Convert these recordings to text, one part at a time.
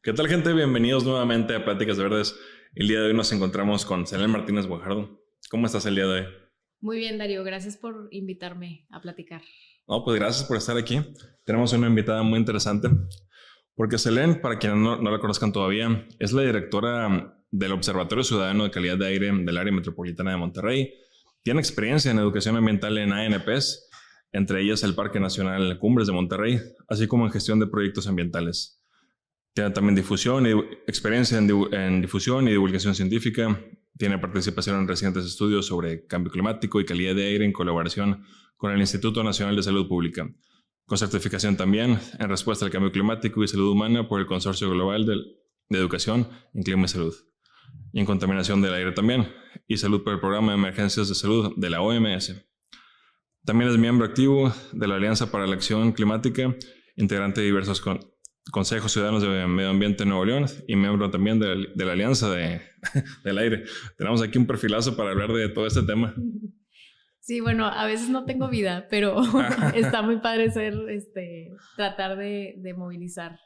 ¿Qué tal, gente? Bienvenidos nuevamente a Pláticas Verdes. El día de hoy nos encontramos con Selene Martínez Guajardo. ¿Cómo estás el día de hoy? Muy bien, Darío. Gracias por invitarme a platicar. No, pues gracias por estar aquí. Tenemos una invitada muy interesante, porque Selene, para quienes no la conozcan todavía, es la directora del Observatorio Ciudadano de Calidad de Aire del Área Metropolitana de Monterrey. Tiene experiencia en educación ambiental en ANPs, entre ellas el Parque Nacional Cumbres de Monterrey, así como en gestión de proyectos ambientales. Tiene también experiencia en difusión y divulgación científica. Tiene participación en recientes estudios sobre cambio climático y calidad de aire en colaboración con el Instituto Nacional de Salud Pública. Con certificación también en respuesta al cambio climático y salud humana por el Consorcio Global de Educación en Clima y Salud. Y en contaminación del aire también. Y salud por el Programa de Emergencias de Salud de la OMS. También es miembro activo de la Alianza para la Acción Climática, integrante de diversos Consejos Ciudadanos de Medio Ambiente de Nuevo León y miembro también de la Alianza del Aire. Tenemos aquí un perfilazo para hablar de todo este tema. Sí, bueno, a veces no tengo vida, pero está muy padre tratar de movilizar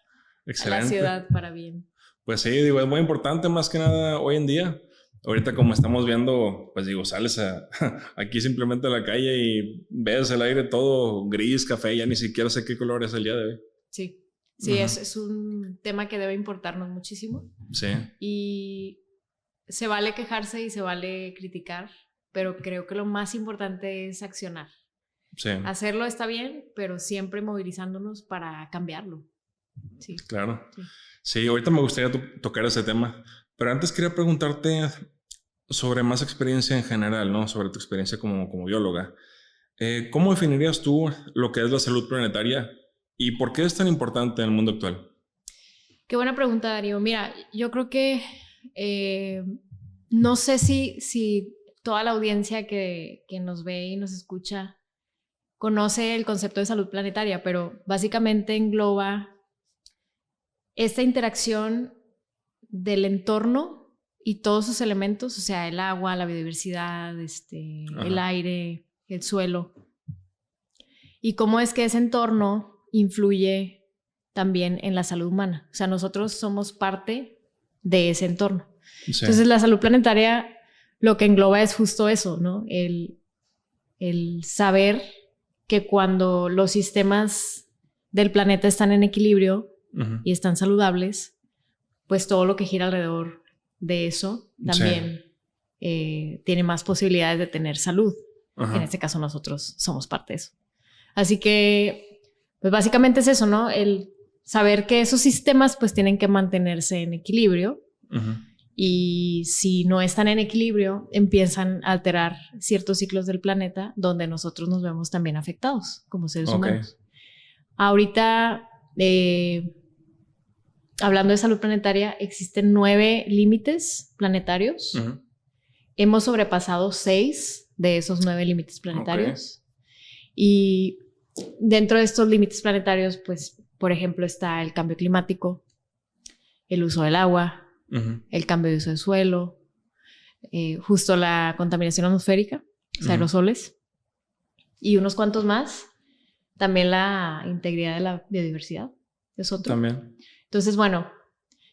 a la ciudad para bien. Pues sí, digo, es muy importante más que nada hoy en día. Ahorita como estamos viendo, pues digo, sales aquí simplemente a la calle y ves el aire todo gris, café, ya ni siquiera sé qué color es el día de hoy. Sí. Sí, es un tema que debe importarnos muchísimo. Sí. Y se vale quejarse y se vale criticar, pero creo que lo más importante es accionar. Sí. Hacerlo está bien, pero siempre movilizándonos para cambiarlo. Sí. Claro. Sí, ahorita me gustaría tocar ese tema, pero antes quería preguntarte sobre más experiencia en general, ¿no? Sobre tu experiencia como bióloga. ¿Cómo definirías tú lo que es la salud planetaria? ¿Y por qué es tan importante en el mundo actual? Qué buena pregunta, Darío. Mira, yo creo que no sé si toda la audiencia que nos ve y nos escucha conoce el concepto de salud planetaria, pero básicamente engloba esta interacción del entorno y todos sus elementos, o sea, el agua, la biodiversidad, el aire, el suelo, y cómo es que ese entorno influye también en la salud humana. O sea, nosotros somos parte de ese entorno. Sí. Entonces, la salud planetaria lo que engloba es justo eso, ¿no? El saber que cuando los sistemas del planeta están en equilibrio y están saludables, pues todo lo que gira alrededor de eso también tiene más posibilidades de tener salud. En este caso, nosotros somos parte de eso. Así que, pues básicamente es eso, ¿no? El saber que esos sistemas pues tienen que mantenerse en equilibrio y si no están en equilibrio empiezan a alterar ciertos ciclos del planeta donde nosotros nos vemos también afectados como seres humanos. Ahorita, hablando de salud planetaria, existen 9 límites planetarios. Hemos sobrepasado 6 de esos 9 límites planetarios. Y dentro de estos límites planetarios, pues, por ejemplo, está el cambio climático, el uso del agua, el cambio de uso del suelo, justo la contaminación atmosférica, los aerosoles, y unos cuantos más. También la integridad de la biodiversidad es otro. También. Entonces, bueno,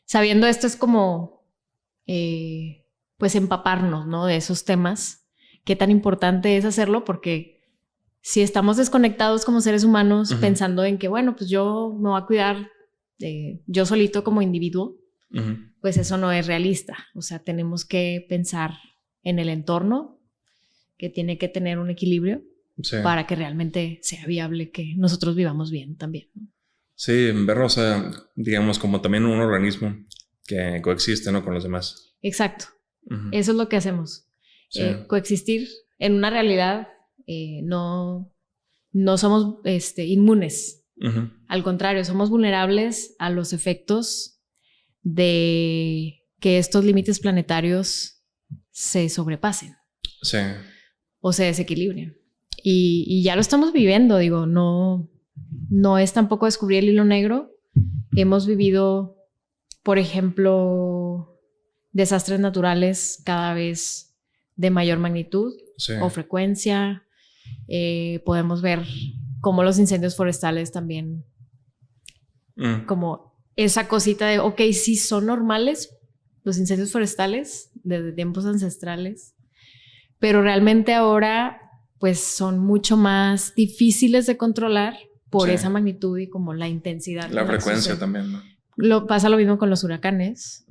sabiendo esto es como, pues, empaparnos, ¿no? De esos temas. Qué tan importante es hacerlo, porque si estamos desconectados como seres humanos pensando en que, bueno, pues yo me voy a cuidar yo solito como individuo, pues eso no es realista. O sea, tenemos que pensar en el entorno, que tiene que tener un equilibrio para que realmente sea viable que nosotros vivamos bien también. Sí, verlo, o sea, digamos, como también un organismo que coexiste, ¿no? Con los demás. Exacto. Eso es lo que hacemos. Sí. Coexistir en una realidad. No somos inmunes. Al contrario, somos vulnerables a los efectos de que estos límites planetarios se sobrepasen. Sí. O se desequilibren. Y ya lo estamos viviendo, digo, no es tampoco descubrir el hilo negro. Hemos vivido, por ejemplo, desastres naturales cada vez de mayor magnitud o frecuencia. Podemos ver cómo los incendios forestales también como esa cosita de, ok, sí son normales los incendios forestales desde tiempos ancestrales, pero realmente ahora pues son mucho más difíciles de controlar por esa magnitud y como la intensidad. La frecuencia también, ¿no? Pasa lo mismo con los huracanes,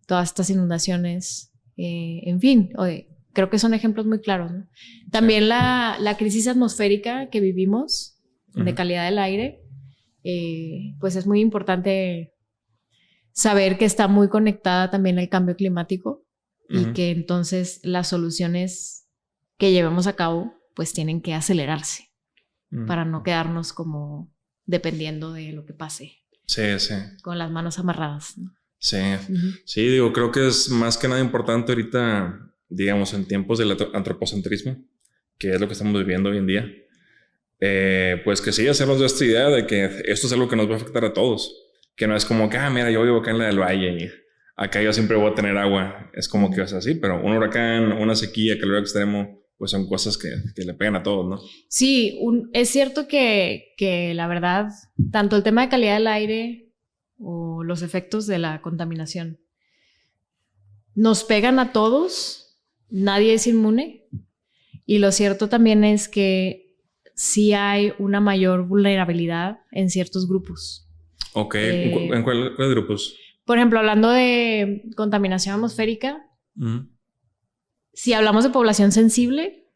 todas estas inundaciones, en fin, creo que son ejemplos muy claros, ¿no? También la crisis atmosférica que vivimos de calidad del aire, pues es muy importante saber que está muy conectada también al cambio climático y que entonces las soluciones que llevemos a cabo pues tienen que acelerarse para no quedarnos como dependiendo de lo que pase. Sí. Con las manos amarradas, ¿no? Sí. Sí, digo, creo que es más que nada importante ahorita, digamos, en tiempos del antropocentrismo, que es lo que estamos viviendo hoy en día, pues que sí, hacernos de esta idea de que esto es algo que nos va a afectar a todos, que no es como que, mira, yo vivo acá en la del Valle y acá yo siempre voy a tener agua, es como que es así, pero un huracán, una sequía, calor extremo, pues son cosas que le pegan a todos, ¿no? Sí, es cierto que la verdad, tanto el tema de calidad del aire o los efectos de la contaminación nos pegan a todos, nadie es inmune, y lo cierto también es que sí hay una mayor vulnerabilidad en ciertos grupos. Ok, ¿en cuáles grupos? Por ejemplo, hablando de contaminación atmosférica, si hablamos de población sensible,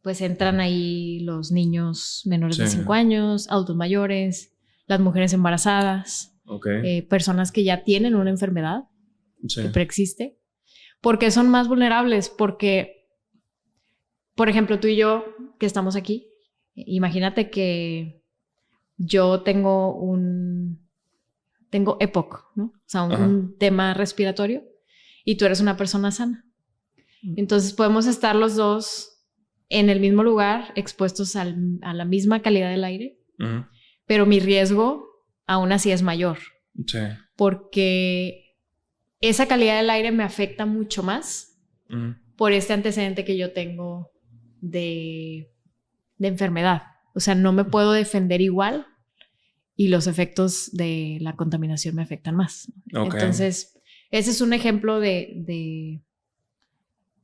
pues entran ahí los niños menores de 5 años, adultos mayores, las mujeres embarazadas, personas que ya tienen una enfermedad que preexiste. ¿Por qué son más vulnerables? Porque, por ejemplo, tú y yo que estamos aquí, imagínate que yo tengo EPOC, ¿no? O sea, un tema respiratorio y tú eres una persona sana. Entonces podemos estar los dos en el mismo lugar, expuestos a la misma calidad del aire, pero mi riesgo aún así es mayor. Sí. Porque esa calidad del aire me afecta mucho más por este antecedente que yo tengo de enfermedad. O sea, no me puedo defender igual y los efectos de la contaminación me afectan más. Entonces, ese es un ejemplo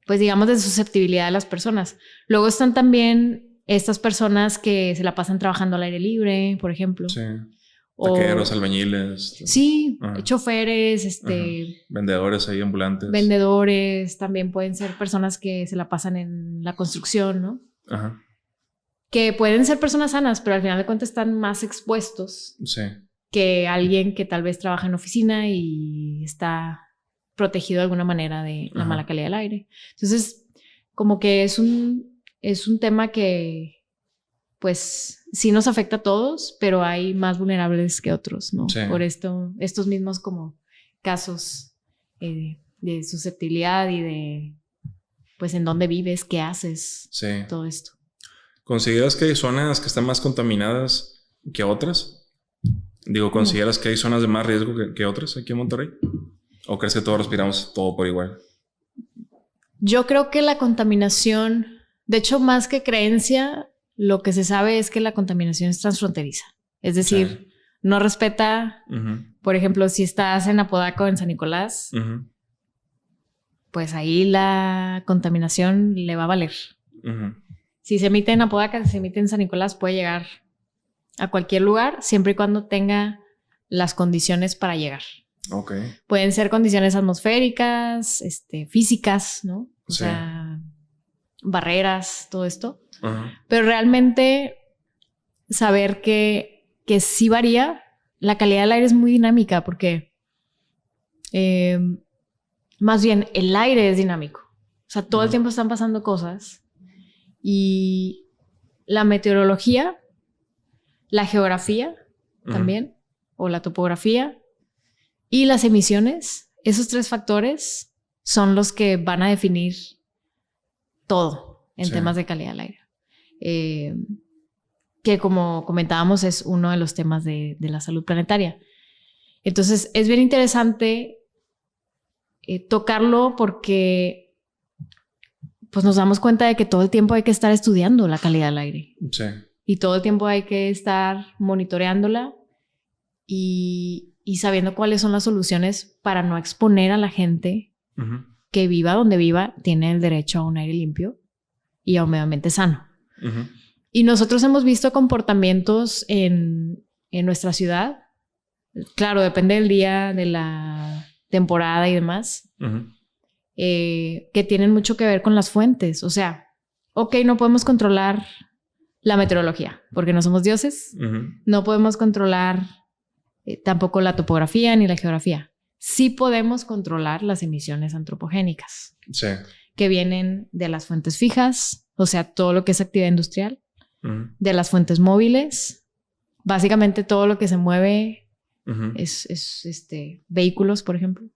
pues digamos, de susceptibilidad de las personas. Luego están también estas personas que se la pasan trabajando al aire libre, por ejemplo. Sí. Taqueros, albañiles. Sí, choferes, vendedores ahí, ambulantes. Vendedores, también pueden ser personas que se la pasan en la construcción, ¿no? Que pueden ser personas sanas, pero al final de cuentas están más expuestos que alguien que tal vez trabaja en oficina y está protegido de alguna manera de la mala calidad del aire. Entonces, como que es un tema que, pues, sí nos afecta a todos, pero hay más vulnerables que otros, ¿no? Sí. Por estos mismos como casos de susceptibilidad y de, pues, en dónde vives, qué haces, todo esto. ¿Consideras que hay zonas que están más contaminadas que otras? Digo, ¿consideras que hay zonas de más riesgo que otras aquí en Monterrey? ¿O crees que todos respiramos todo por igual? Yo creo que la contaminación, de hecho, más que creencia, lo que se sabe es que la contaminación es transfronteriza. Es decir, no respeta, por ejemplo, si estás en Apodaca o en San Nicolás, pues ahí la contaminación le va a valer. Si se emite en Apodaca, si se emite en San Nicolás, puede llegar a cualquier lugar, siempre y cuando tenga las condiciones para llegar. Pueden ser condiciones atmosféricas, físicas, ¿no? O sea, barreras, todo esto. Pero realmente saber que sí varía. La calidad del aire es muy dinámica porque más bien el aire es dinámico. O sea, todo el tiempo están pasando cosas y la meteorología, la geografía también, o la topografía, y las emisiones, esos 3 factores son los que van a definir todo en temas de calidad del aire. Que como comentábamos es uno de los temas de la salud planetaria. Entonces es bien interesante tocarlo porque pues nos damos cuenta de que todo el tiempo hay que estar estudiando la calidad del aire. Y todo el tiempo hay que estar monitoreándola y y sabiendo cuáles son las soluciones para no exponer a la gente que viva donde viva, tiene el derecho a un aire limpio y a un medio ambiente sano. Y nosotros hemos visto comportamientos en nuestra ciudad. Claro, depende del día, de la temporada y demás, que tienen mucho que ver con las fuentes. O sea, ok, no podemos controlar la meteorología porque no somos dioses. No podemos controlar tampoco la topografía ni la geografía. Sí podemos controlar las emisiones antropogénicas, que vienen de las fuentes fijas, o sea, todo lo que es actividad industrial, de las fuentes móviles, básicamente todo lo que se mueve es vehículos, por ejemplo.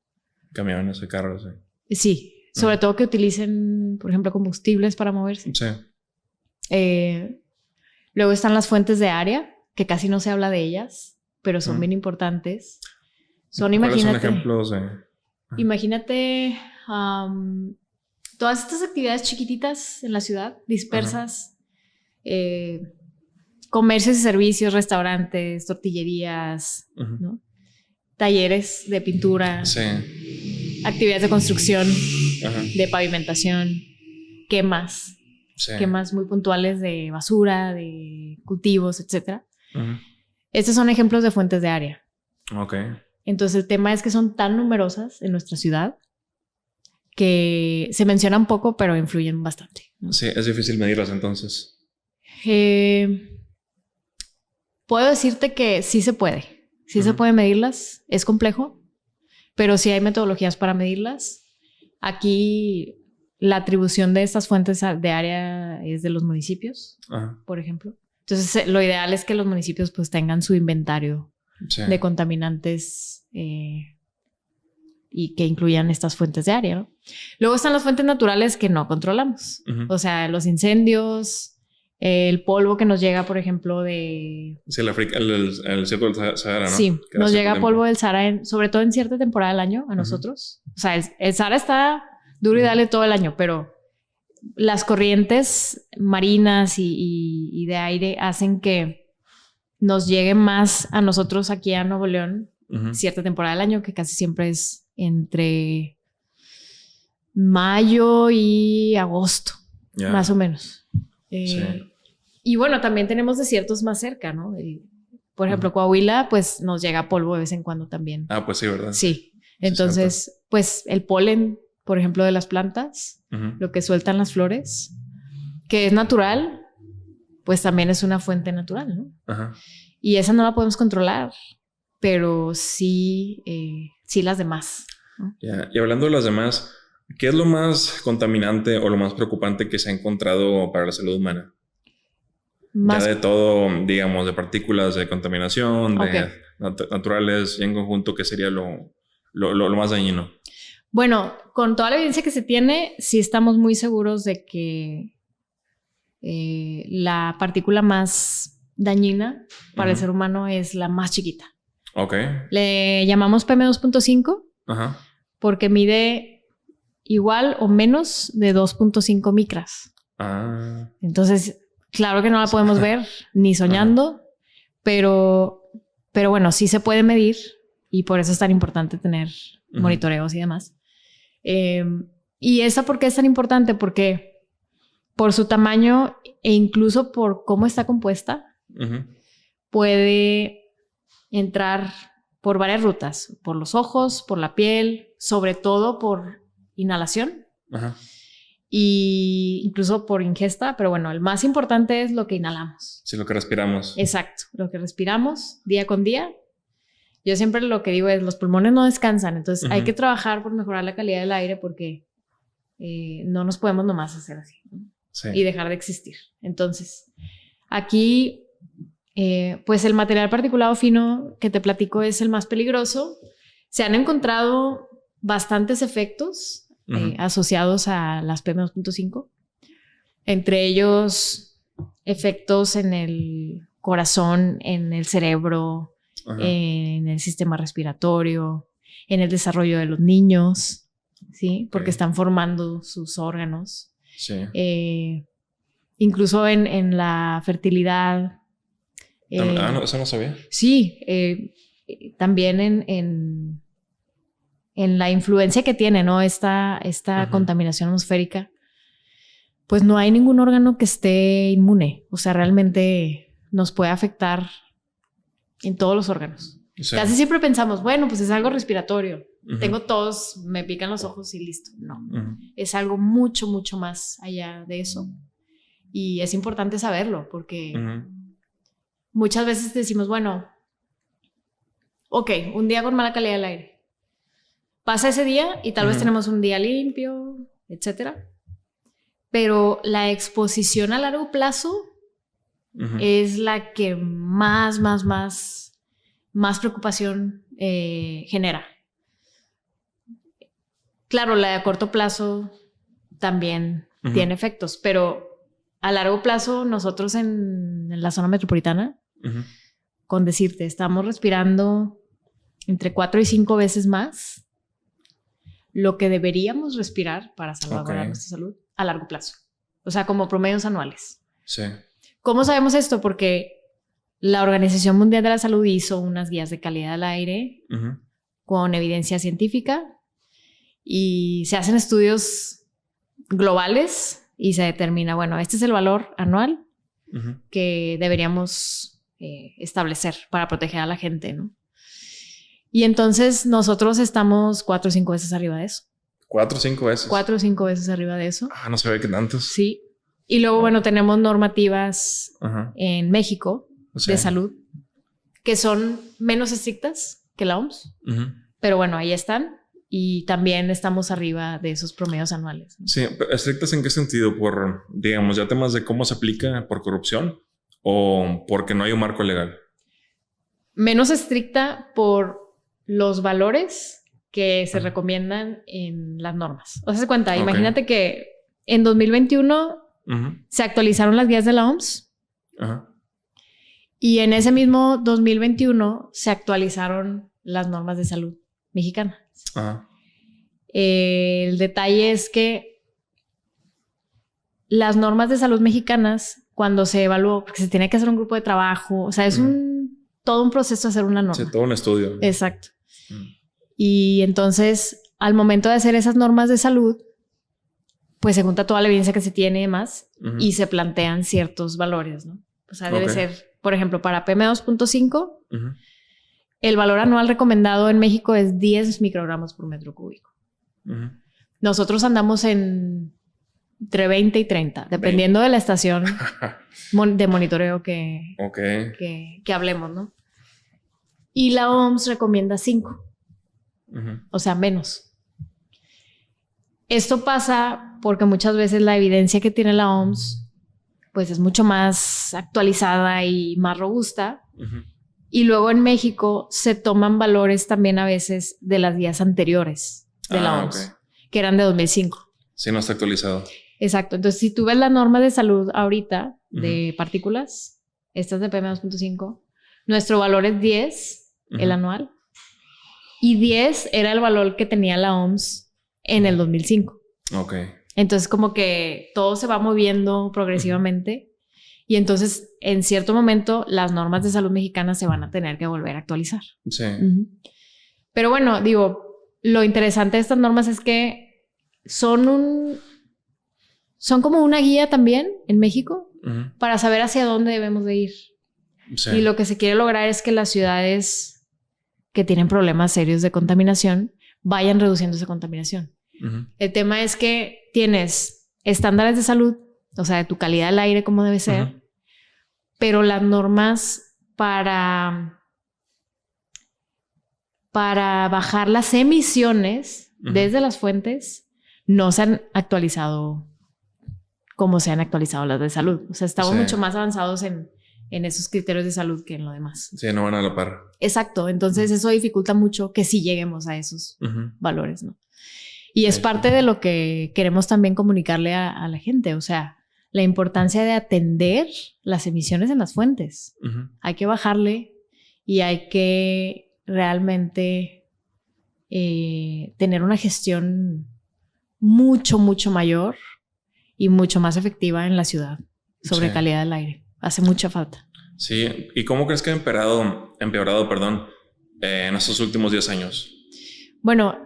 Camiones y carros. Sí, sobre todo que utilicen, por ejemplo, combustibles para moverse. Luego están las fuentes de área, que casi no se habla de ellas, pero son bien importantes. ¿Cuáles son ejemplos? Imagínate todas estas actividades chiquititas en la ciudad, dispersas, comercios y servicios, restaurantes, tortillerías, ¿no? Talleres de pintura, actividades de construcción, de pavimentación, quemas, quemas muy puntuales de basura, de cultivos, etc. Estos son ejemplos de fuentes de área. Entonces el tema es que son tan numerosas en nuestra ciudad que se mencionan poco, pero influyen bastante, ¿no? Sí, es difícil medirlas entonces. Puedo decirte que sí se puede. Sí se puede medirlas. Es complejo, pero sí hay metodologías para medirlas. Aquí la atribución de estas fuentes de área es de los municipios, por ejemplo. Entonces lo ideal es que los municipios pues tengan su inventario de contaminantes y que incluyan estas fuentes de área, ¿no? Luego están las fuentes naturales que no controlamos. O sea, los incendios, el polvo que nos llega, por ejemplo, de... Sí, el desierto del Sahara, ¿no? Sí, nos llega polvo del Sahara, sobre todo en cierta temporada del año a nosotros. O sea, el Sahara está duro y dale todo el año, pero las corrientes marinas y de aire hacen que nos llegue más a nosotros aquí a Nuevo León cierta temporada del año, que casi siempre es entre mayo y agosto, más o menos. Y bueno, también tenemos desiertos más cerca, ¿no? Por ejemplo, Coahuila, pues nos llega polvo de vez en cuando también. Pues sí, ¿verdad? Sí. Entonces, pues el polen, por ejemplo, de las plantas, lo que sueltan las flores, que es natural, pues también es una fuente natural, ¿no? Y esa no la podemos controlar, pero sí, sí las demás, ¿no? Y hablando de las demás, ¿qué es lo más contaminante o lo más preocupante que se ha encontrado para la salud humana? Ya de todo, digamos, de partículas de contaminación, de naturales y en conjunto, ¿qué sería lo más dañino? Bueno, con toda la evidencia que se tiene, sí estamos muy seguros de que la partícula más dañina para el ser humano es la más chiquita. Le llamamos PM2.5 porque mide igual o menos de 2.5 micras. Entonces, claro que no la podemos ver ni soñando, pero bueno, sí se puede medir y por eso es tan importante tener monitoreos y demás. ¿Y esa por qué es tan importante? Porque por su tamaño e incluso por cómo está compuesta, puede entrar por varias rutas, por los ojos, por la piel, sobre todo por inhalación y incluso por ingesta, pero bueno, el más importante es lo que inhalamos. Sí, lo que respiramos. Exacto, lo que respiramos día con día. Yo siempre lo que digo es, los pulmones no descansan, entonces hay que trabajar por mejorar la calidad del aire porque no nos podemos nomás hacer así, ¿no? Y dejar de existir. Entonces, aquí, pues el material particulado fino que te platico es el más peligroso. Se han encontrado bastantes efectos asociados a las PM2.5, entre ellos efectos en el corazón, en el cerebro, en el sistema respiratorio, en el desarrollo de los niños, ¿sí? Porque están formando sus órganos. Incluso en la fertilidad. No, eso no sabía. Sí, también en la influencia que tiene, ¿no? Esta contaminación atmosférica, pues no hay ningún órgano que esté inmune. O sea, realmente nos puede afectar en todos los órganos. Sí. Casi siempre pensamos, bueno, pues es algo respiratorio. Tengo tos, me pican los ojos y listo. No, es algo mucho, mucho más allá de eso. Y es importante saberlo porque muchas veces decimos, bueno, ok, un día con mala calidad del aire. Pasa ese día y tal vez tenemos un día limpio, etcétera. Pero la exposición a largo plazo es la que más preocupación genera. Claro, la de a corto plazo también tiene efectos, pero a largo plazo nosotros en la zona metropolitana, con decirte, estamos respirando entre 4 y 5 veces más lo que deberíamos respirar para salvaguardar nuestra salud a largo plazo. O sea, como promedios anuales. Sí. ¿Cómo sabemos esto? Porque la Organización Mundial de la Salud hizo unas guías de calidad del aire con evidencia científica y se hacen estudios globales y se determina, bueno, este es el valor anual que deberíamos establecer para proteger a la gente, ¿no? Y entonces nosotros estamos 4 o 5 veces arriba de eso. 4 o 5 veces. 4 o 5 veces arriba de eso. No se ve que tantos. Sí. Y luego, bueno, tenemos normativas en México de salud que son menos estrictas que la OMS. Pero bueno, ahí están. Y también estamos arriba de esos promedios anuales, ¿no? Sí, ¿estrictas en qué sentido? Por, digamos, ya temas de cómo se aplica por corrupción o porque no hay un marco legal. Menos estricta por los valores que se recomiendan en las normas. O sea, se cuenta, imagínate que en 2021 se actualizaron las guías de la OMS y en ese mismo 2021 se actualizaron las normas de salud mexicanas. El detalle es que las normas de salud mexicanas, cuando se evaluó, porque se tiene que hacer un grupo de trabajo, o sea, es todo un proceso hacer una norma. Sí, todo un estudio. Exacto. Y entonces, al momento de hacer esas normas de salud, pues se junta toda la evidencia que se tiene y demás, y se plantean ciertos valores, ¿no? O sea, debe ser, por ejemplo, para PM2.5, el valor anual recomendado en México es 10 microgramos por metro cúbico. Nosotros andamos entre 20 y 30, dependiendo de la estación de monitoreo que hablemos, ¿no? Y la OMS recomienda 5. O sea, menos. Esto pasa porque muchas veces la evidencia que tiene la OMS pues es mucho más actualizada y más robusta. Y luego en México se toman valores también a veces de las guías anteriores de la OMS, que eran de 2005. Sí, no está actualizado. Exacto. Entonces, si tú ves las normas de salud ahorita de partículas, estas de PM2.5, nuestro valor es 10, el anual. Y 10 era el valor que tenía la OMS en el 2005. Entonces, como que todo se va moviendo progresivamente. Y entonces, en cierto momento, las normas de salud mexicanas se van a tener que volver a actualizar. Sí. Pero bueno, digo, lo interesante de estas normas es que son como una guía también en México para saber hacia dónde debemos de ir. Sí. Y lo que se quiere lograr es que las ciudades que tienen problemas serios de contaminación vayan reduciendo esa contaminación. El tema es que tienes estándares de salud, o sea, de tu calidad del aire como debe ser, pero las normas para bajar las emisiones desde las fuentes no se han actualizado como se han actualizado las de salud. O sea, estamos mucho más avanzados en esos criterios de salud que en lo demás. Sí, no van a la par. Exacto. Entonces eso dificulta mucho que sí lleguemos a esos valores, ¿no? Y es parte de lo que queremos también comunicarle a la gente. O sea, la importancia de atender las emisiones en las fuentes. Hay que bajarle y hay que realmente tener una gestión mucho, mucho mayor y mucho más efectiva en la ciudad sobre calidad del aire. Hace mucha falta. Sí. ¿Y cómo crees que ha empeorado, en estos últimos 10 años? Bueno,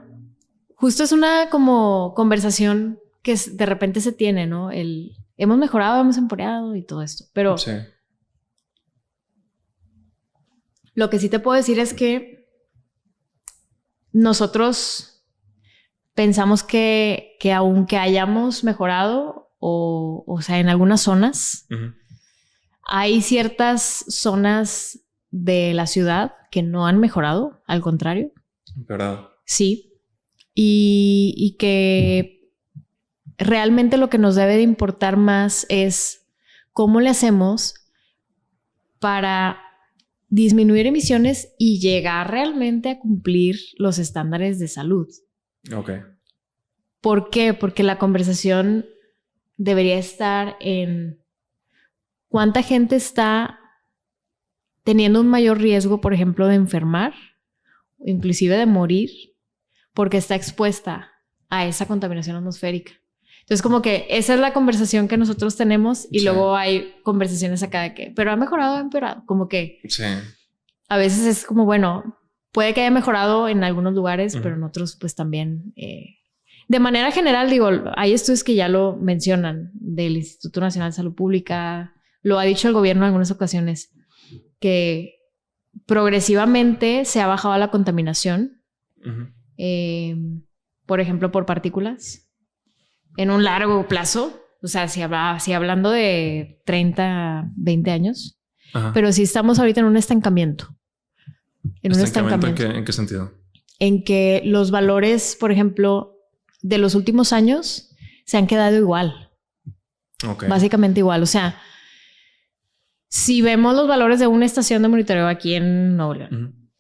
justo es una como conversación que de repente se tiene, ¿no? Hemos mejorado, hemos empeorado y todo esto. Pero Sí. Lo que sí te puedo decir es que nosotros pensamos que aunque hayamos mejorado, o sea, en algunas zonas, hay ciertas zonas de la ciudad que no han mejorado, al contrario. ¿Verdad? Sí. Y que realmente lo que nos debe de importar más es cómo le hacemos para disminuir emisiones y llegar realmente a cumplir los estándares de salud. Ok. ¿Por qué? Porque la conversación debería estar en cuánta gente está teniendo un mayor riesgo, por ejemplo, de enfermar, inclusive de morir, porque está expuesta a esa contaminación atmosférica. Entonces, como que esa es la conversación que nosotros tenemos y luego hay conversaciones acá de que, pero ha mejorado o ha empeorado. Como que a veces es como, bueno, puede que haya mejorado en algunos lugares, pero en otros pues también. De manera general, digo, hay estudios que ya lo mencionan del Instituto Nacional de Salud Pública, lo ha dicho el gobierno en algunas ocasiones, que progresivamente se ha bajado la contaminación, por ejemplo, por partículas. En un largo plazo, o sea, si hablando de 30, 20 años, pero sí estamos ahorita en un estancamiento. ¿En qué sentido? En que los valores, por ejemplo, de los últimos años se han quedado igual. Okay. Básicamente igual. O sea, si vemos los valores de una estación de monitoreo aquí en Nuevo León,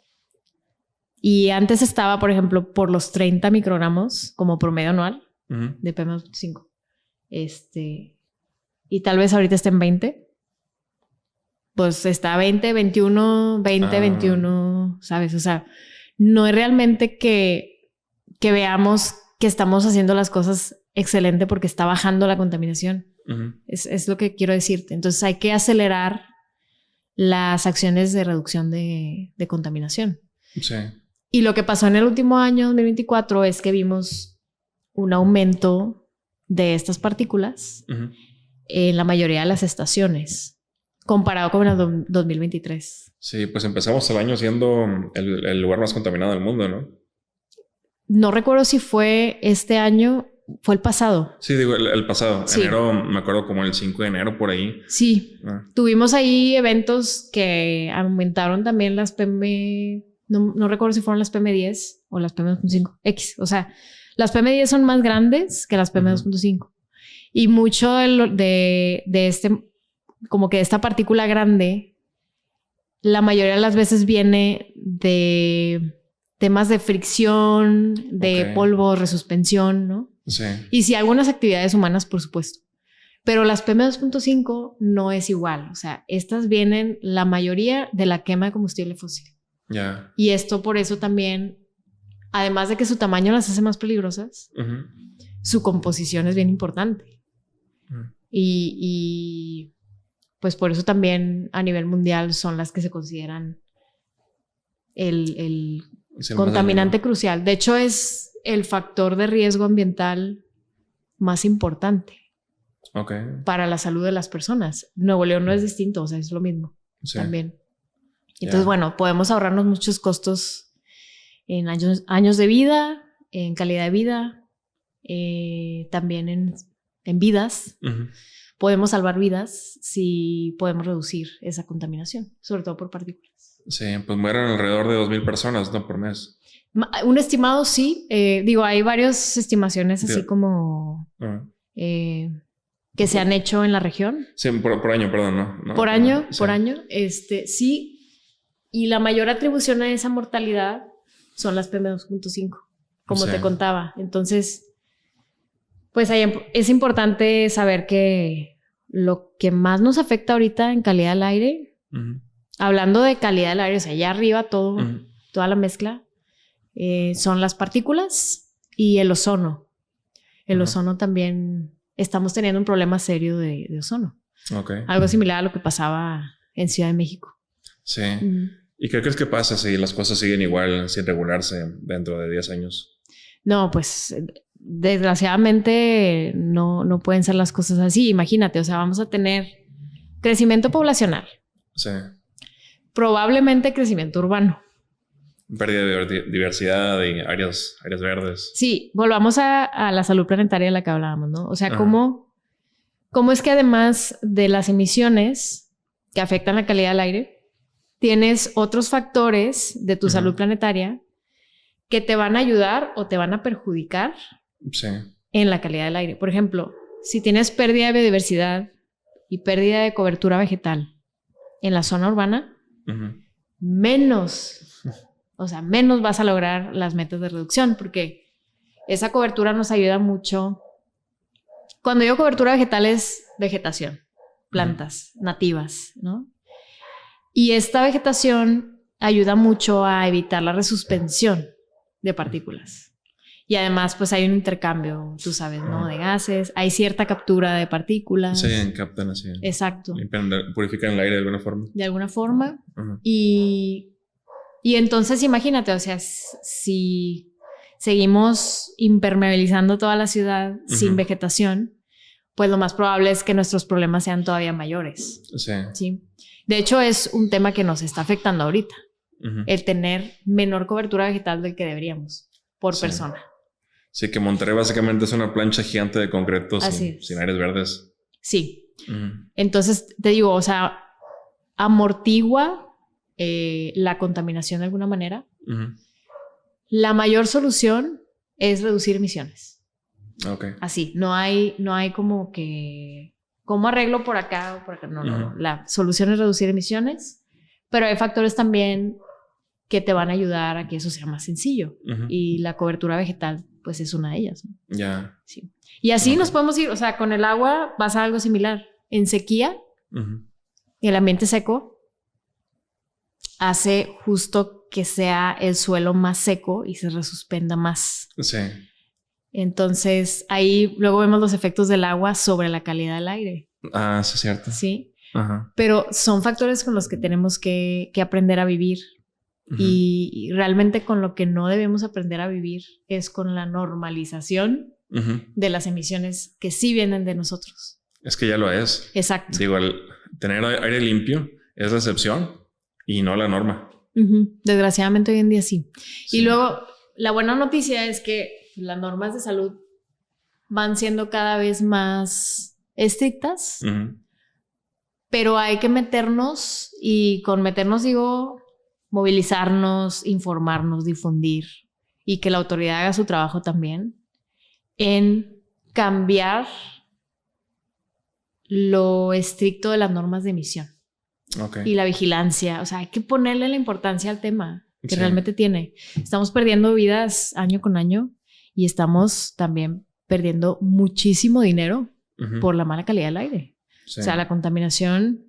y antes estaba, por ejemplo, por los 30 microgramos como promedio anual, de PM2.5. Y tal vez ahorita esté en 20. Pues está 20, 21, 20, 21, ¿sabes? O sea, no es realmente que veamos que estamos haciendo las cosas excelente porque está bajando la contaminación. Es lo que quiero decirte. Entonces hay que acelerar las acciones de reducción de contaminación. Sí. Y lo que pasó en el último año, 2024, es que vimos un aumento de estas partículas en la mayoría de las estaciones, comparado con el 2023. Sí, pues empezamos el año siendo el lugar más contaminado del mundo, ¿no? No recuerdo si fue este año, fue el pasado. Sí, digo, el pasado. Sí. Enero, me acuerdo como el 5 de enero por ahí. Sí. Tuvimos ahí eventos que aumentaron también las PM... No recuerdo si fueron las PM10 o las PM2.5. X, o sea... Las PM10 son más grandes que las PM2.5. Y mucho de como que esta partícula grande, la mayoría de las veces viene de temas de fricción, de polvo, resuspensión, ¿no? Sí. Y sí, algunas actividades humanas, por supuesto. Pero las PM2.5 no es igual. O sea, estas vienen la mayoría de la quema de combustible fósil. Ya. Y esto por eso también... Además de que su tamaño las hace más peligrosas, su composición es bien importante. Y pues por eso también a nivel mundial son las que se consideran el contaminante crucial. De hecho, es el factor de riesgo ambiental más importante para la salud de las personas. Nuevo León no es distinto, o sea, es lo mismo también. Entonces, bueno, podemos ahorrarnos muchos costos en años de vida, en calidad de vida, también en vidas. Podemos salvar vidas si podemos reducir esa contaminación, sobre todo por partículas. Sí, pues mueren alrededor de 2,000 personas, ¿no? Por mes. Un estimado, sí. Digo, hay varias estimaciones así como que se han hecho en la región. Sí, por año, perdón, ¿no? Por año. Sí. Y la mayor atribución a esa mortalidad son las PM2.5, como te contaba. Entonces, pues es importante saber que lo que más nos afecta ahorita en calidad del aire, hablando de calidad del aire, o sea, allá arriba toda la mezcla, son las partículas y el ozono. El ozono también, estamos teniendo un problema serio de ozono. Algo similar a lo que pasaba en Ciudad de México. Sí. ¿Y qué crees que pasa si las cosas siguen igual, sin regularse dentro de 10 años? No, pues desgraciadamente no pueden ser las cosas así. Imagínate, o sea, vamos a tener crecimiento poblacional. Sí. Probablemente crecimiento urbano. Pérdida de diversidad y áreas verdes. Sí, volvamos a la salud planetaria de la que hablábamos, ¿no? O sea, ¿cómo es que además de las emisiones que afectan la calidad del aire, tienes otros factores de tu salud planetaria que te van a ayudar o te van a perjudicar en la calidad del aire? Por ejemplo, si tienes pérdida de biodiversidad y pérdida de cobertura vegetal en la zona urbana, menos vas a lograr las metas de reducción, porque esa cobertura nos ayuda mucho. Cuando digo cobertura vegetal es vegetación, plantas nativas, ¿no? Y esta vegetación ayuda mucho a evitar la resuspensión de partículas. Y además, pues hay un intercambio, tú sabes, ¿no? De gases, hay cierta captura de partículas. Sí, captan así. Exacto. Purifican el aire de alguna forma. De alguna forma. Y entonces imagínate, o sea, si seguimos impermeabilizando toda la ciudad sin vegetación, pues lo más probable es que nuestros problemas sean todavía mayores. Sí. De hecho, es un tema que nos está afectando ahorita. El tener menor cobertura vegetal del que deberíamos por persona. Sí, que Monterrey básicamente es una plancha gigante de concreto sin áreas verdes. Sí. Entonces, te digo, o sea, amortigua la contaminación de alguna manera. La mayor solución es reducir emisiones. Así, no hay como que ¿cómo arreglo por acá o por acá? No. La solución es reducir emisiones, pero hay factores también que te van a ayudar a que eso sea más sencillo. Y la cobertura vegetal, pues es una de ellas, ¿no? Ya. Sí. Y así nos podemos ir, o sea, con el agua pasa algo similar. En sequía, el ambiente seco hace justo que sea el suelo más seco y se resuspenda más. Sí. Entonces, ahí luego vemos los efectos del agua sobre la calidad del aire. Ah, sí, es cierto. Sí. Pero son factores con los que tenemos que aprender a vivir. Y realmente con lo que no debemos aprender a vivir es con la normalización de las emisiones que sí vienen de nosotros. Es que ya lo es. Exacto. Digo, el tener aire limpio es la excepción y no la norma. Desgraciadamente hoy en día sí. Y luego la buena noticia es que las normas de salud van siendo cada vez más estrictas, pero hay que meternos, y con meternos digo movilizarnos, informarnos, difundir, y que la autoridad haga su trabajo también en cambiar lo estricto de las normas de emisión y la vigilancia. O sea, hay que ponerle la importancia al tema que realmente tiene. Estamos perdiendo vidas año con año y estamos también perdiendo muchísimo dinero por la mala calidad del aire. O sea, la contaminación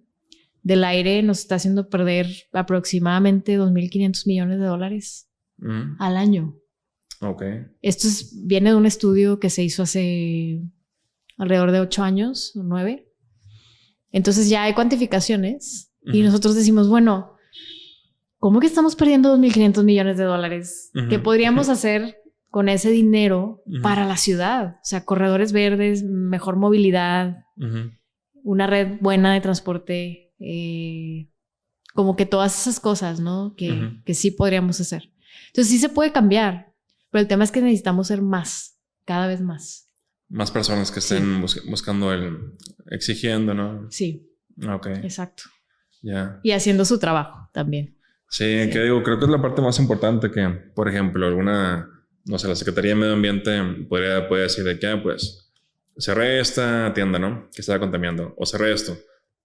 del aire nos está haciendo perder aproximadamente $2.500 millones al año. Esto viene de un estudio que se hizo hace alrededor de 8 años o 9. Entonces ya hay cuantificaciones y nosotros decimos, bueno, ¿cómo que estamos perdiendo $2.500 millones? ¿Qué podríamos hacer con ese dinero para la ciudad? O sea, corredores verdes, mejor movilidad, una red buena de transporte, como que todas esas cosas, ¿no? Que sí podríamos hacer. Entonces sí se puede cambiar, pero el tema es que necesitamos ser más, cada vez más. Más personas que estén buscando exigiendo, ¿no? Sí. Exacto. Ya. Y haciendo su trabajo también. Sí, que digo, creo que es la parte más importante que, por ejemplo, no sé, la Secretaría de Medio Ambiente puede decir de que, pues, cerré esta tienda, ¿no? Que estaba contaminando, o cerré esto.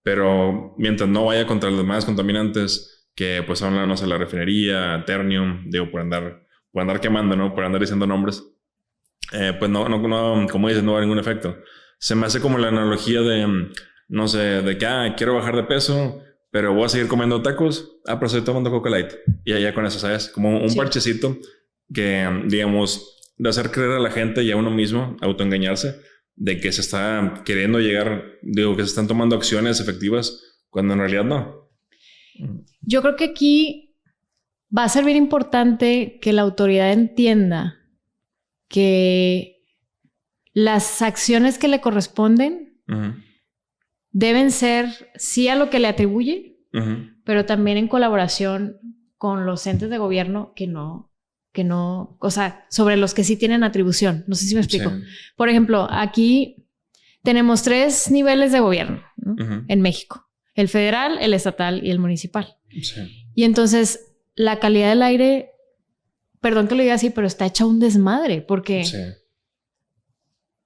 Pero mientras no vaya contra los demás contaminantes, que pues son, no sé, la refinería, Ternium, digo, por andar quemando, ¿no? Por andar diciendo nombres, pues no, como dices, no va a ningún efecto. Se me hace como la analogía de, no sé, de que, quiero bajar de peso, pero voy a seguir comiendo tacos. Pero estoy tomando Coca Light. Y allá con eso, ¿sabes? Como un parchecito que, digamos, de hacer creer a la gente y a uno mismo, autoengañarse, de que se está queriendo llegar, digo, que se están tomando acciones efectivas, cuando en realidad no. Yo creo que aquí va a ser bien importante que la autoridad entienda que las acciones que le corresponden deben ser sí a lo que le atribuye, pero también en colaboración con los entes de gobierno que no, o sea, sobre los que sí tienen atribución. No sé si me explico. Sí. Por ejemplo, aquí tenemos 3 niveles de gobierno, ¿no? En México: el federal, el estatal y el municipal. Sí. Y entonces la calidad del aire, perdón que lo diga así, pero está hecha un desmadre porque, sí,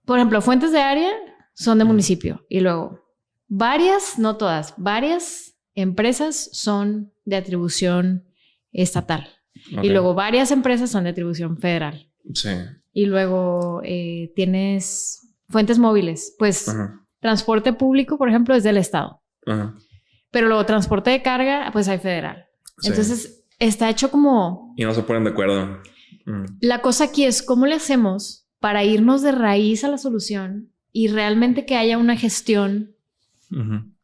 por ejemplo, fuentes de área son de municipio y luego varias, no todas, varias empresas son de atribución estatal. Okay. Y luego varias empresas son de atribución federal. Sí. Y luego tienes fuentes móviles. Pues transporte público, por ejemplo, es del estado. Pero luego transporte de carga, pues hay federal. Sí. Entonces está hecho como... Y no se ponen de acuerdo. La cosa aquí es cómo le hacemos para irnos de raíz a la solución y realmente que haya una gestión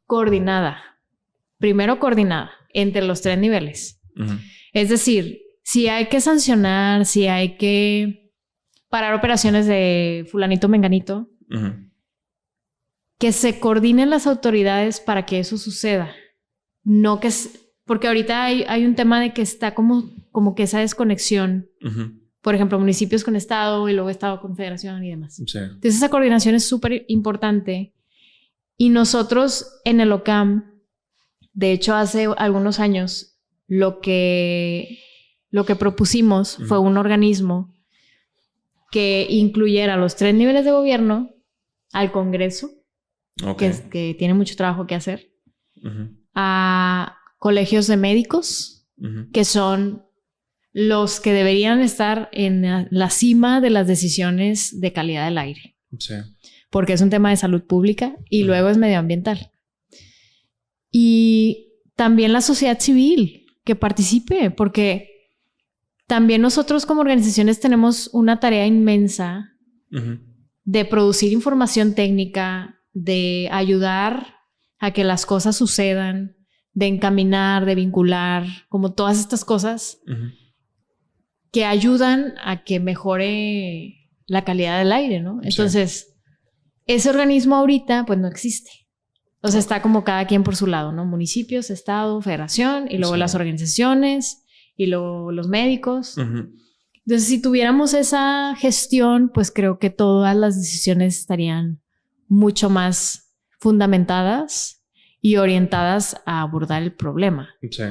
coordinada. Primero coordinada entre los 3 niveles. Es decir, si hay que sancionar, si hay que parar operaciones de fulanito menganito, que se coordinen las autoridades para que eso suceda. No que... Porque ahorita hay un tema de que está como que esa desconexión. Por ejemplo, municipios con estado y luego estado con federación y demás. Sí. Entonces esa coordinación es súper importante. Y nosotros en el OCAM, de hecho hace algunos años, lo que propusimos fue un organismo que incluyera los 3 niveles de gobierno, al Congreso, que tiene mucho trabajo que hacer, a colegios de médicos, que son los que deberían estar en la cima de las decisiones de calidad del aire. Sí. Porque es un tema de salud pública y luego es medioambiental. Y también la sociedad civil que participe, porque también nosotros como organizaciones tenemos una tarea inmensa de producir información técnica, de ayudar a que las cosas sucedan, de encaminar, de vincular, como todas estas cosas que ayudan a que mejore la calidad del aire, ¿no? Entonces, ese organismo ahorita pues no existe. O sea, está como cada quien por su lado, ¿no? Municipios, estado, federación y luego las organizaciones y luego los médicos. Entonces, si tuviéramos esa gestión, pues creo que todas las decisiones estarían mucho más fundamentadas y orientadas a abordar el problema. Sí.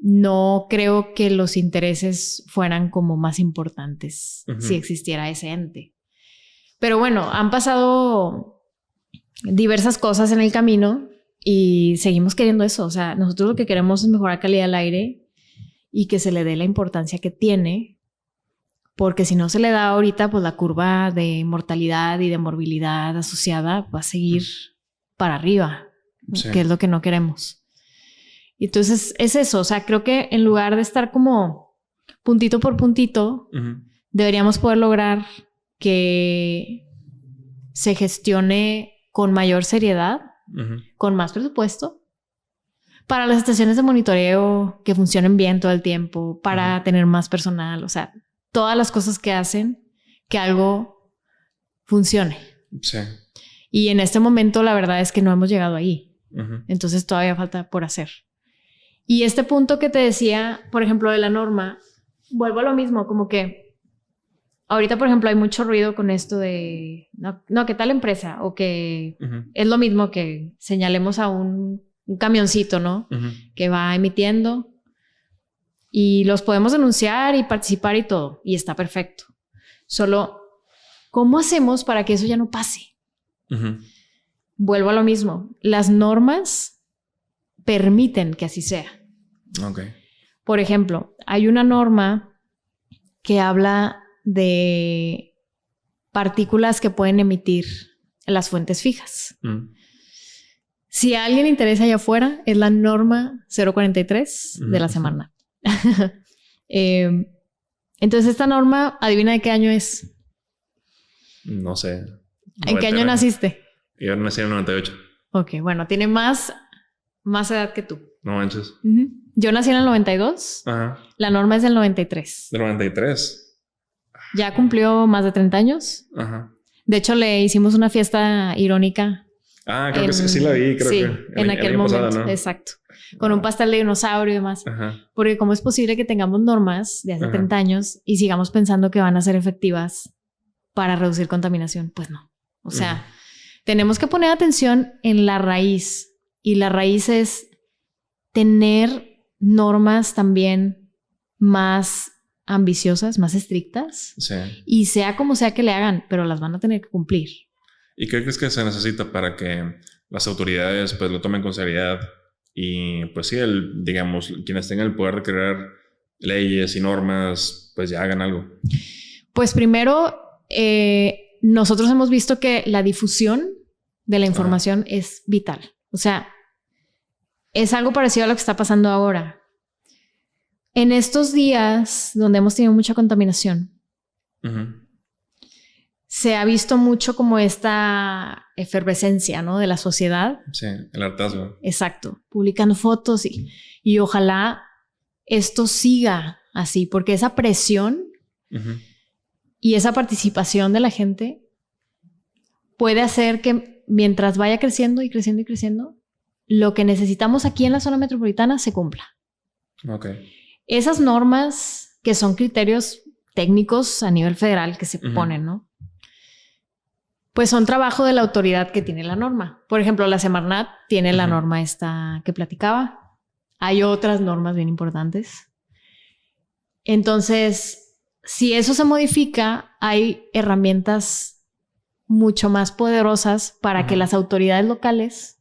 No creo que los intereses fueran como más importantes si existiera ese ente. Pero bueno, han pasado diversas cosas en el camino y seguimos queriendo eso. O sea, nosotros lo que queremos es mejorar la calidad del aire y que se le dé la importancia que tiene, porque si no se le da ahorita, pues la curva de mortalidad y de morbilidad asociada va a seguir para arriba, que es lo que no queremos. Entonces es eso, o sea, creo que en lugar de estar como puntito por puntito, deberíamos poder lograr que se gestione con mayor seriedad, con más presupuesto, para las estaciones de monitoreo que funcionen bien todo el tiempo, para tener más personal, o sea, todas las cosas que hacen que algo funcione. Sí. Y en este momento la verdad es que no hemos llegado ahí. Entonces todavía falta por hacer. Y este punto que te decía, por ejemplo, de la norma, vuelvo a lo mismo, como que ahorita, por ejemplo, hay mucho ruido con esto de no, que tal empresa o que es lo mismo que señalemos a un camioncito, ¿no? Que va emitiendo y los podemos denunciar y participar y todo, y está perfecto. Solo, ¿cómo hacemos para que eso ya no pase? Vuelvo a lo mismo. Las normas permiten que así sea. Okay. Por ejemplo, hay una norma que habla de partículas que pueden emitir las fuentes fijas. Si a alguien le interesa allá afuera, es la norma 043 de la Semarnat. Entonces, esta norma, ¿adivina de qué año es? No sé. ¿En qué año naciste? Yo nací en el 98. Ok, bueno, tiene más edad que tú. No manches. Yo nací en el 92. Ajá. La norma es del 93. Del 93. Ya cumplió más de 30 años. Ajá. De hecho, le hicimos una fiesta irónica. Creo que sí la vi, creo sí, que. En aquel momento, pasado, ¿no? exacto. Con un pastel de dinosaurio y demás. Ajá. Porque ¿cómo es posible que tengamos normas de hace 30 años y sigamos pensando que van a ser efectivas para reducir contaminación? Pues no. O sea, tenemos que poner atención en la raíz. Y la raíz es tener normas también más ambiciosas, más estrictas. Sí. Y sea como sea que le hagan, pero las van a tener que cumplir. ¿Y qué crees que se necesita para que las autoridades pues lo tomen con seriedad y pues sí, digamos, quienes tengan el poder de crear leyes y normas, pues ya hagan algo? Pues primero, nosotros hemos visto que la difusión de la información es vital. O sea, es algo parecido a lo que está pasando ahora. En estos días donde hemos tenido mucha contaminación, se ha visto mucho como esta efervescencia, ¿no? De la sociedad. Sí, el hartazgo. Exacto. Publicando fotos y ojalá esto siga así, porque esa presión y esa participación de la gente puede hacer que mientras vaya creciendo y creciendo y creciendo, lo que necesitamos aquí en la zona metropolitana se cumpla. Ok. Esas normas que son criterios técnicos a nivel federal que se ponen, ¿no? Pues son trabajo de la autoridad que tiene la norma. Por ejemplo, la Semarnat tiene la norma esta que platicaba. Hay otras normas bien importantes. Entonces, si eso se modifica, hay herramientas mucho más poderosas para que las autoridades locales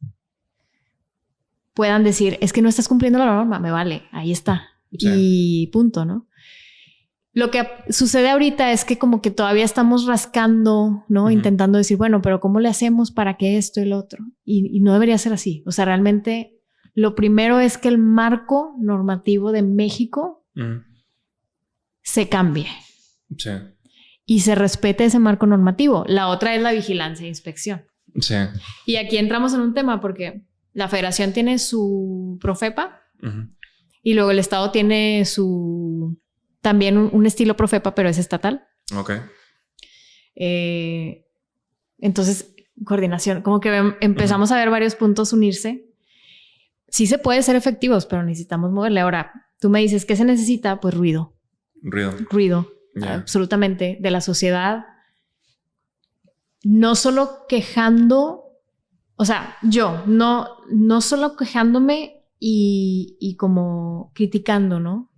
puedan decir, es que no estás cumpliendo la norma, me vale, ahí está. Sí. Y punto, ¿no? Lo que sucede ahorita es que como que todavía estamos rascando, ¿no? Intentando decir, bueno, pero ¿cómo le hacemos para que esto y lo otro? Y no debería ser así. O sea, realmente lo primero es que el marco normativo de México se cambie. Sí. Y se respete ese marco normativo. La otra es la vigilancia e inspección. Sí. Y aquí entramos en un tema porque la federación tiene su Profepa y luego el estado tiene su... También un estilo Profepa, pero es estatal. Ok. Entonces, coordinación. Como que empezamos a ver varios puntos unirse. Sí se puede ser efectivos, pero necesitamos moverle. Ahora, tú me dices, ¿qué se necesita? Pues ruido. Ruido. Yeah. Absolutamente. De la sociedad. No solo quejando... O sea, yo no solo quejándome y como criticando, ¿no?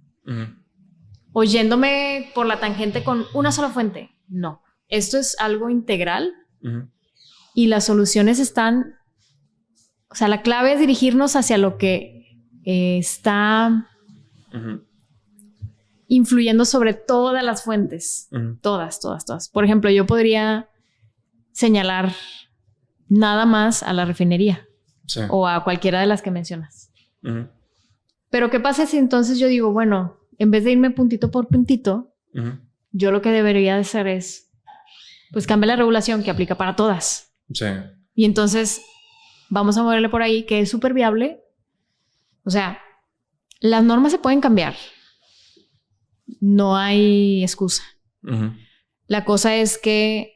Oyéndome por la tangente con una sola fuente. No. Esto es algo integral y las soluciones están... O sea, la clave es dirigirnos hacia lo que está influyendo sobre todas las fuentes. Todas. Por ejemplo, yo podría señalar nada más a la refinería o a cualquiera de las que mencionas. Pero ¿qué pasa si entonces yo digo, bueno... En vez de irme puntito por puntito, yo lo que debería de hacer es, pues cambia la regulación que aplica para todas. Sí. Y entonces vamos a moverle por ahí, que es súper viable. O sea, las normas se pueden cambiar. No hay excusa. La cosa es que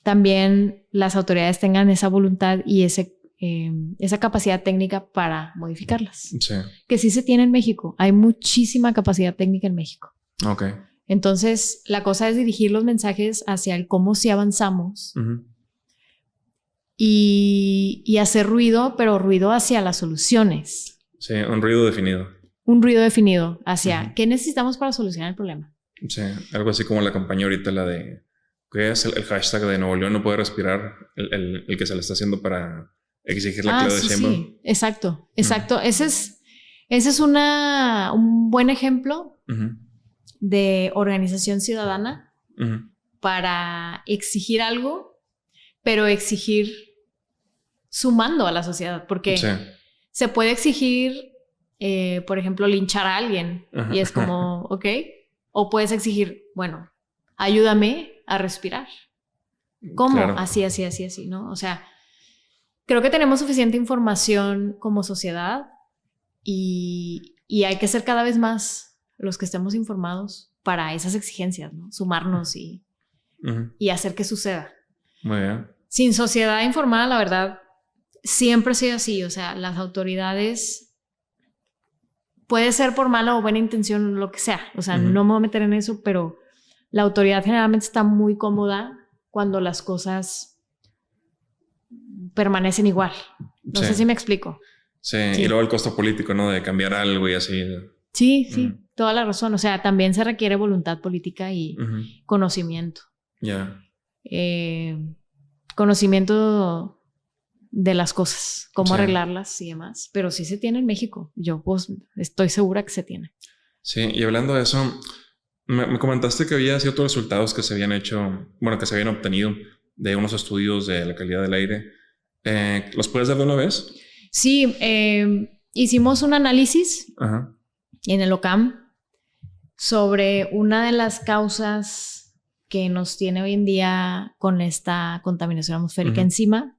también las autoridades tengan esa voluntad y esa capacidad técnica para modificarlas. Sí. Que sí se tiene en México. Hay muchísima capacidad técnica en México. Ok. Entonces, la cosa es dirigir los mensajes hacia el cómo sí avanzamos y hacer ruido, pero ruido hacia las soluciones. Sí, un ruido definido. Un ruido definido hacia qué necesitamos para solucionar el problema. Sí, algo así como la campaña ahorita, la de ¿qué es el hashtag de Nuevo León no puede respirar? El que se le está haciendo para exigir la Claudia Sheinbaum. Sí, exacto. Ese es un buen ejemplo de organización ciudadana para exigir algo, pero exigir sumando a la sociedad, porque se puede exigir, por ejemplo, linchar a alguien y es como, ok, o puedes exigir, bueno, ayúdame a respirar. ¿Cómo? Claro. Así, ¿no? O sea, creo que tenemos suficiente información como sociedad y hay que ser cada vez más los que estemos informados para esas exigencias, ¿no? Sumarnos y hacer que suceda. Muy bien. Sin sociedad informada, la verdad, siempre ha sido así. O sea, las autoridades, puede ser por mala o buena intención, lo que sea. O sea, no me voy a meter en eso, pero la autoridad generalmente está muy cómoda cuando las cosas permanecen igual. No sé si me explico. Sí, y luego el costo político, ¿no? De cambiar algo y así. Sí, toda la razón. O sea, también se requiere voluntad política y conocimiento. Ya. Conocimiento de las cosas, cómo arreglarlas y demás. Pero sí se tiene en México. Yo pues estoy segura que se tiene. Sí, y hablando de eso, me comentaste que había ciertos resultados que se habían hecho, bueno, que se habían obtenido de unos estudios de la calidad del aire. ¿Los puedes dar de una vez? Sí, hicimos un análisis en el OCAM sobre una de las causas que nos tiene hoy en día con esta contaminación atmosférica encima.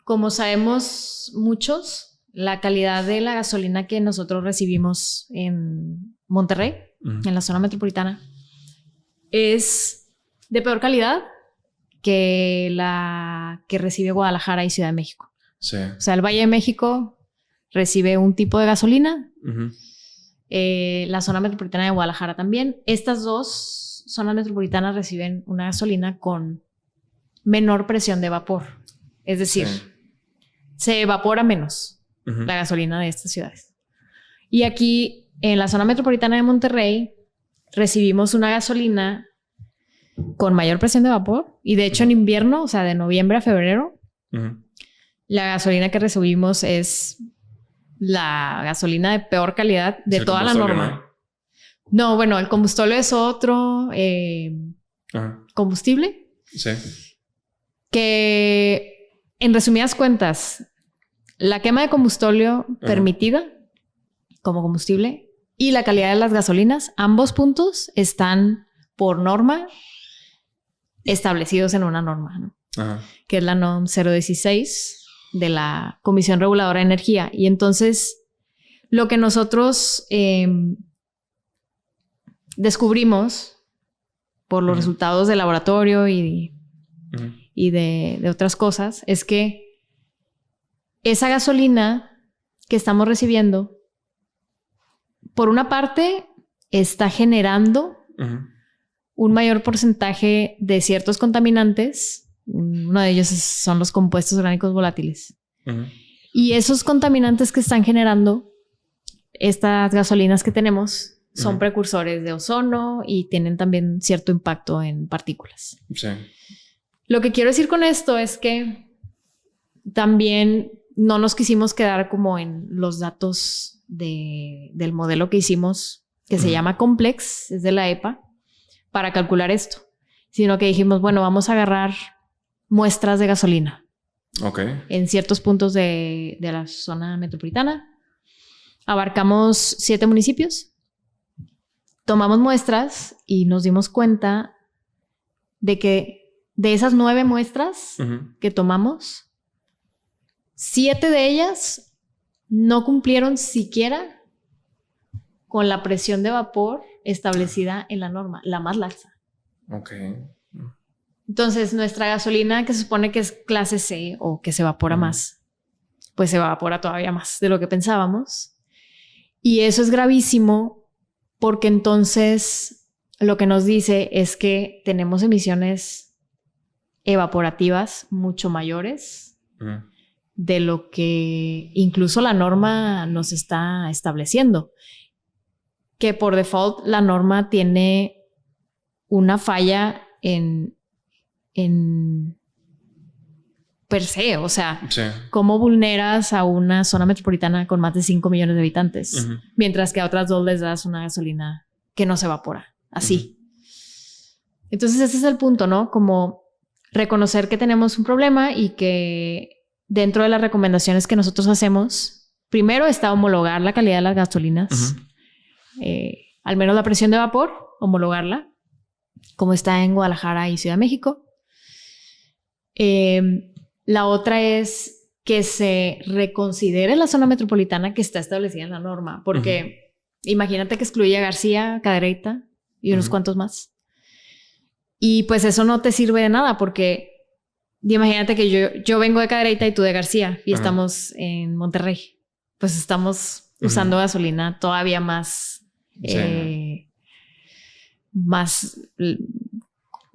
Como sabemos muchos, la calidad de la gasolina que nosotros recibimos en Monterrey, en la zona metropolitana, es de peor calidad que la que recibe Guadalajara y Ciudad de México. Sí. O sea, el Valle de México recibe un tipo de gasolina, la zona metropolitana de Guadalajara también. Estas dos zonas metropolitanas reciben una gasolina con menor presión de vapor. Es decir, se evapora menos la gasolina de estas ciudades. Y aquí, en la zona metropolitana de Monterrey, recibimos una gasolina con mayor presión de vapor. Y de hecho, en invierno, o sea, de noviembre a febrero, la gasolina que recibimos es la gasolina de peor calidad de toda la norma. No, bueno, el combustible es otro combustible. Sí. Que, en resumidas cuentas, la quema de combustible permitida como combustible y la calidad de las gasolinas, ambos puntos están por norma establecidos en una norma, ¿no? Que es la NOM 016 de la Comisión Reguladora de Energía. Y entonces, lo que nosotros descubrimos por los resultados de laboratorio y de otras cosas es que esa gasolina que estamos recibiendo, por una parte, está generando un mayor porcentaje de ciertos contaminantes. Uno de ellos son los compuestos orgánicos volátiles. Y esos contaminantes que están generando estas gasolinas que tenemos son precursores de ozono y tienen también cierto impacto en partículas. Sí. Lo que quiero decir con esto es que también no nos quisimos quedar como en los datos del modelo que hicimos, que se llama Complex, es de la EPA, para calcular esto, sino que dijimos, bueno, vamos a agarrar muestras de gasolina en ciertos puntos de la zona metropolitana. Abarcamos 7 municipios. Tomamos muestras y nos dimos cuenta de que de esas 9 muestras que tomamos, 7 de ellas no cumplieron siquiera con la presión de vapor establecida en la norma, la más laxa. Entonces, nuestra gasolina, que se supone que es clase C o que se evapora más, pues se evapora todavía más de lo que pensábamos. Y eso es gravísimo porque entonces lo que nos dice es que tenemos emisiones evaporativas mucho mayores de lo que incluso la norma nos está estableciendo. Que por default la norma tiene una falla en per se, o sea, ¿cómo vulneras a una zona metropolitana con más de 5 millones de habitantes? Mientras que a otras 2 les das una gasolina que no se evapora, así. Entonces ese es el punto, ¿no? Como reconocer que tenemos un problema y que dentro de las recomendaciones que nosotros hacemos, primero está homologar la calidad de las gasolinas, al menos la presión de vapor, homologarla, como está en Guadalajara y Ciudad de México. La otra es que se reconsidere la zona metropolitana que está establecida en la norma, porque imagínate que excluye a García, Cadereyta y unos cuantos más. Y pues eso no te sirve de nada, porque imagínate que yo vengo de Cadereyta y tú de García y estamos en Monterrey. Pues estamos usando gasolina todavía más, más,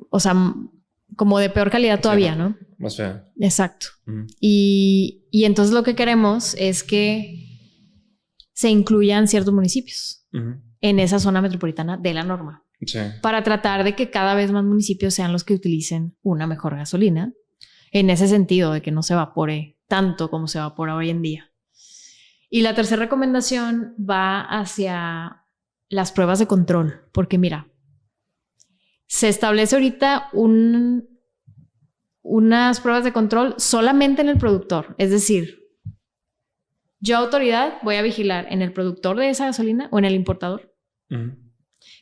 o sea, como de peor calidad todavía, ¿no? Más fea. Exacto. Y entonces lo que queremos es que se incluyan ciertos municipios en esa zona metropolitana de la norma. Sí. Para tratar de que cada vez más municipios sean los que utilicen una mejor gasolina, en ese sentido de que no se evapore tanto como se evapora hoy en día. Y la tercera recomendación va hacia las pruebas de control, porque mira, se establece ahorita unas pruebas de control solamente en el productor, es decir, yo autoridad voy a vigilar en el productor de esa gasolina o en el importador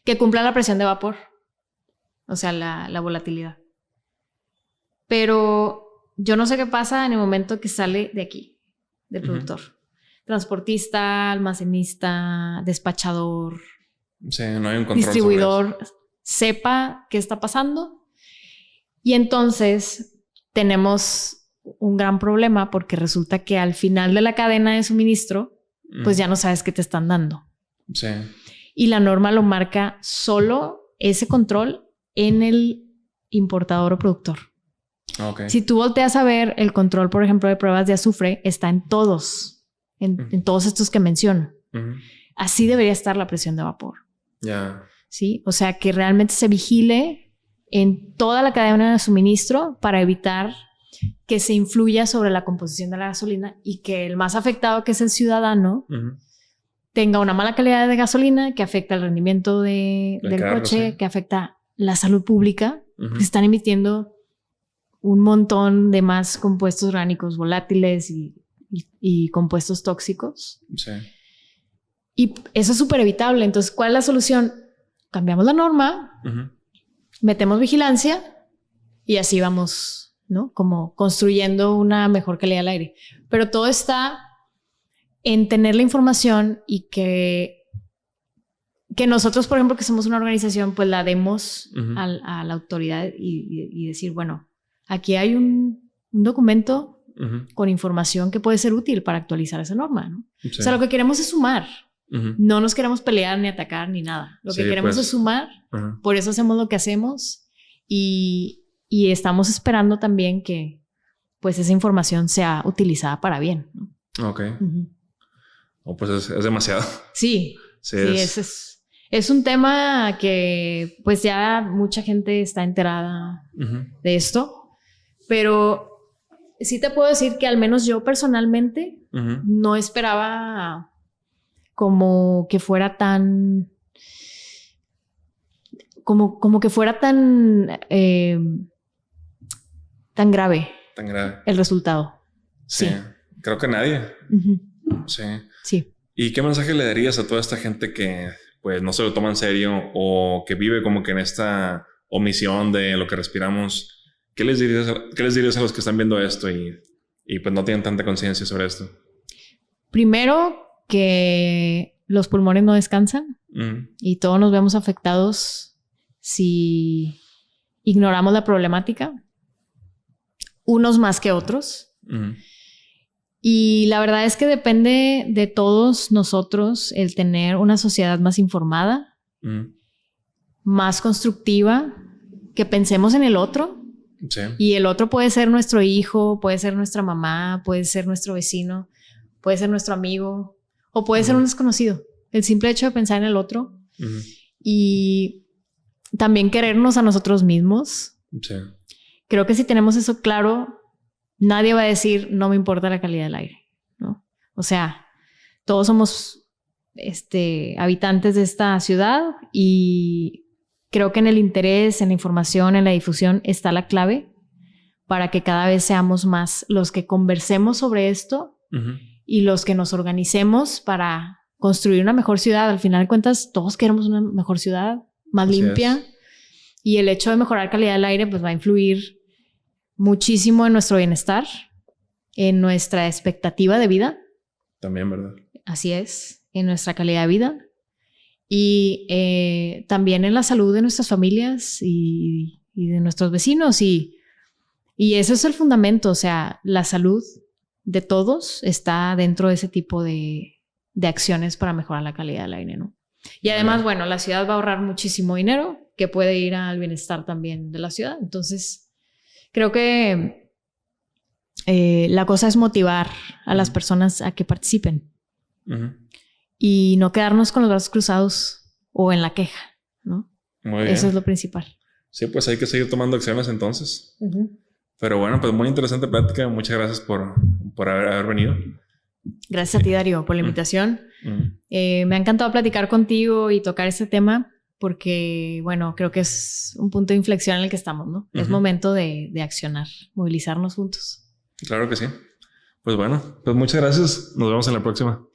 que cumpla la presión de vapor, o sea, la volatilidad. Pero yo no sé qué pasa en el momento que sale de aquí, del productor. Transportista, almacenista, despachador, sí, no hay un control distribuidor, sepa qué está pasando. Y entonces tenemos un gran problema porque resulta que al final de la cadena de suministro, pues ya no sabes qué te están dando. Sí. Y la norma lo marca solo ese control en el importador o productor. Okay. Si tú volteas a ver el control, por ejemplo, de pruebas de azufre, está en todos, en todos estos que menciono. Así debería estar la presión de vapor. Ya. ¿Sí? O sea, que realmente se vigile en toda la cadena de suministro para evitar que se influya sobre la composición de la gasolina y que el más afectado, que es el ciudadano, tenga una mala calidad de gasolina que afecta el rendimiento del carro, coche, que afecta la salud pública, porque están emitiendo un montón de más compuestos orgánicos volátiles y compuestos tóxicos. Sí. Y eso es súper evitable. Entonces, ¿cuál es la solución? Cambiamos la norma, metemos vigilancia y así vamos, ¿no? Como construyendo una mejor calidad del aire. Pero todo está en tener la información y que nosotros, por ejemplo, que somos una organización, pues la demos a la autoridad y decir, bueno, aquí hay un documento con información que puede ser útil para actualizar esa norma, ¿no? Sí. O sea, lo que queremos es sumar. No nos queremos pelear ni atacar ni nada. Lo que queremos es sumar. Por eso hacemos lo que hacemos y estamos esperando también que pues esa información sea utilizada para bien, ¿no? Ok. Pues es demasiado. Sí, es un tema que pues ya mucha gente está enterada de esto, pero sí te puedo decir que al menos yo personalmente no esperaba como que fuera tan como que fuera tan grave el resultado. Sí. Creo que nadie. Sí. ¿Y qué mensaje le darías a toda esta gente que pues no se lo toma en serio o que vive como que en esta omisión de lo que respiramos? ¿Qué les dirías a los que están viendo esto y pues no tienen tanta conciencia sobre esto? Primero, que los pulmones no descansan y todos nos vemos afectados si ignoramos la problemática, unos más que otros. Y la verdad es que depende de todos nosotros el tener una sociedad más informada, más constructiva, que pensemos en el otro. Sí. Y el otro puede ser nuestro hijo, puede ser nuestra mamá, puede ser nuestro vecino, puede ser nuestro amigo o puede ser un desconocido. El simple hecho de pensar en el otro y también querernos a nosotros mismos. Sí. Creo que si tenemos eso claro, nadie va a decir no me importa la calidad del aire, ¿no? O sea, todos somos habitantes de esta ciudad y creo que en el interés, en la información, en la difusión está la clave para que cada vez seamos más los que conversemos sobre esto y los que nos organicemos para construir una mejor ciudad. Al final de cuentas, todos queremos una mejor ciudad, más limpia. Y el hecho de mejorar calidad del aire pues va a influir muchísimo en nuestro bienestar en nuestra expectativa de vida. También, ¿verdad? Así es, en nuestra calidad de vida y también en la salud de nuestras familias y de nuestros vecinos. Y ese es el fundamento, o sea, la salud de todos está dentro de ese tipo de acciones para mejorar la calidad del aire, ¿no? Y además, bueno, la ciudad va a ahorrar muchísimo dinero que puede ir al bienestar también de la ciudad. Entonces, creo que la cosa es motivar a las personas a que participen y no quedarnos con los brazos cruzados o en la queja, ¿no? Muy bien. Eso es lo principal. Sí, pues hay que seguir tomando acciones entonces. Pero bueno, pues muy interesante plática. Muchas gracias por haber venido. Gracias a ti, Darío, por la invitación. Me ha encantado platicar contigo y tocar este tema porque, bueno, creo que es un punto de inflexión en el que estamos, ¿no? Es momento de accionar, movilizarnos juntos. Claro que sí. Pues bueno, pues muchas gracias. Nos vemos en la próxima.